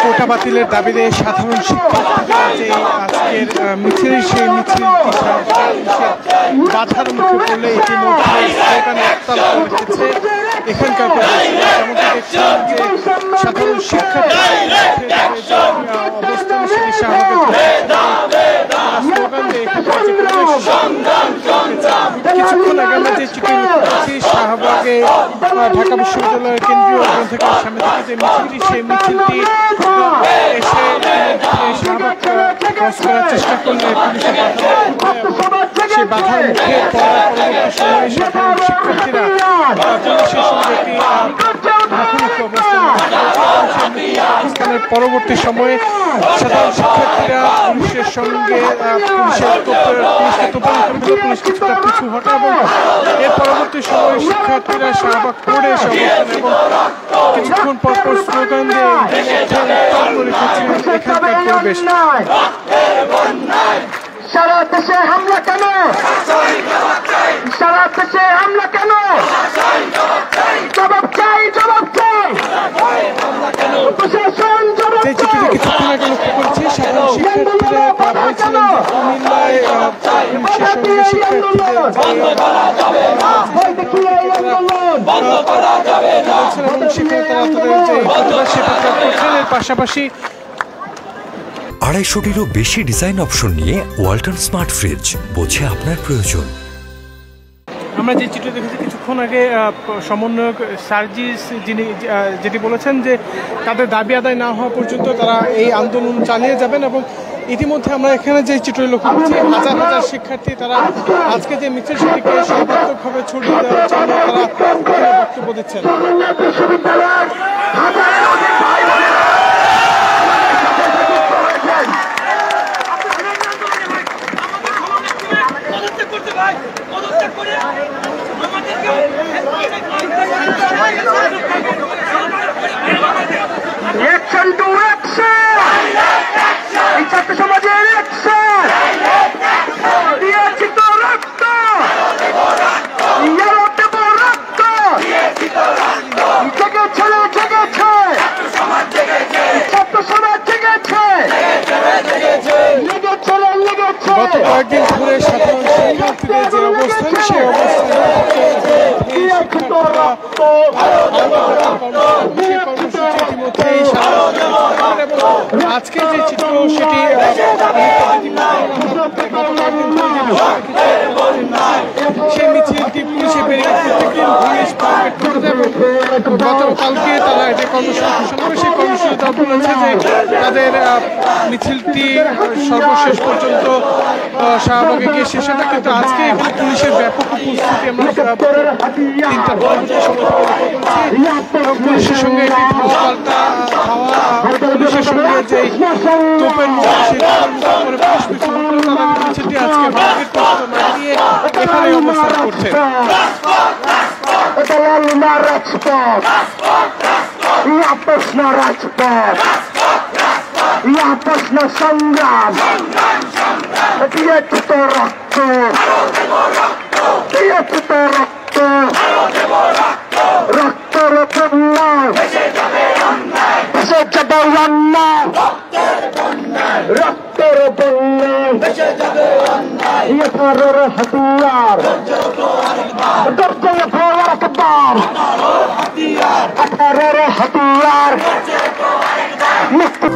কোটা বাতিলের দাবিতে সাধারণ শিক্ষার্থীরা যে আজকের মিছিলের সেই মিছিলটি বাধার মুখে পড়লে ইতিমধ্যে স্লোগান উত্তাল করে রেখেছে এখানকার যেমনটি দেখছেন যে সাধারণ শিক্ষার্থীরা অবস্থান সেটি স্লোগান দিয়ে কিছুক্ষণ আগে আমরা যে চিঠি লিখেছি শাহবাগে ঢাকা বিশ্ববিদ্যালয়ের কেন্দ্রীয় গ্রন্থাগারের সামনে থেকে যে মিছিলটি সেই মিছিলটি এসে শাহবাগ ক্রস করার চেষ্টা করলে পুলিশের সেই বাধার মুখে পড়ার পরবর্তী সময়ে সাধারণ শিক্ষার্থীরা পুলিশের সঙ্গে একটি মুখোমুখি অবস্থানের পরবর্তী সময়ে সাধারণ শিক্ষার্থীরা পুলিশের সঙ্গে পুলিশকে তোপন করে পুলিশ কিছুটা পিছু হটে এবং এর পরবর্তী সময়ে শিক্ষার্থীরা শাহবাগ করে এসে অবস্থান এবং কিছুক্ষণ পরপর স্লোগান দিয়ে এখানকার পরিবেশ। সারা দেশে হামলা কেন? সারা দেশে হামলা কেন? জবাব চাই, জবাব চাই। প্রশাসন জবাব চাই। কিছুক্ষণ আগে লক্ষ্য করছি সাধারণ শিক্ষার্থীরা বলছিলেন যে কুমিল্লায় পাশাপাশি 250-টিরও বেশি ডিজাইন অপশন নিয়ে ওয়ালটন স্মার্ট ফ্রিজ, বোঝে আপনার প্রয়োজন। আমরা যে চিত্র দেখেছি কিছুক্ষণ আগে সমন্বয়ক সার্জিস যেটি বলেছেন যে তাদের দাবি আদায় না হওয়া পর্যন্ত তারা এই আন্দোলন চালিয়ে যাবেন এবং ইতিমধ্যে আমরা এখানে যে চিত্র লক্ষ্য করছি হাজার হাজার শিক্ষার্থী তারা আজকে যে মিছিল সেটিকে সর্বাত্মকভাবে ছড়িয়ে দেওয়ার জন্য তারা বক্তব্য দিচ্ছেন। Action to action! এই ছাত্র সমাজের অ্যাকশন! দিয়েছি তো রক্ত! দেব রক্ত! জেগেছে, জেগেছে! ছাত্র সমাজ জেগেছে! লেগেছে, লেগেছে! গত কয়েকদিন ধরে সাধারণ শিক্ষার্থীদের যে অবস্থান সেই আজকে যে চিত্র সেটি সেই মিছিলটি পুলিশে বেরিয়ে গতকালকে তারা যে কর্মসূচি শুরু সেই কর্মসূচি তারা বলেছে যে তাদের মিছিলটি সর্বশেষ পর্যন্ত শাহবাগে গিয়ে শেষ হবে, কিন্তু আজকে পুলিশের ব্যাপক উপস্থিতি আমরা 3টা পুলিশের সঙ্গে একটি পাল্টা খাওয়া পুলিশের সঙ্গে যে তোপের মিছিলটি আজকে দিয়ে এখানে অবস্থান করছে। প্রশ্ন সংগ্রাম দিয়েছি তো রক্ত, দিয়েছি তো রক্ত, রক্তের বন্যায় ভেসে যাবে অন্যায়, রক্তের বন্যায় ভেসে যাবে অন্যায়। এফআরের হাতিয়ার গর্জে এফআর একবার, 18 হাতিয়ার মুক্তি।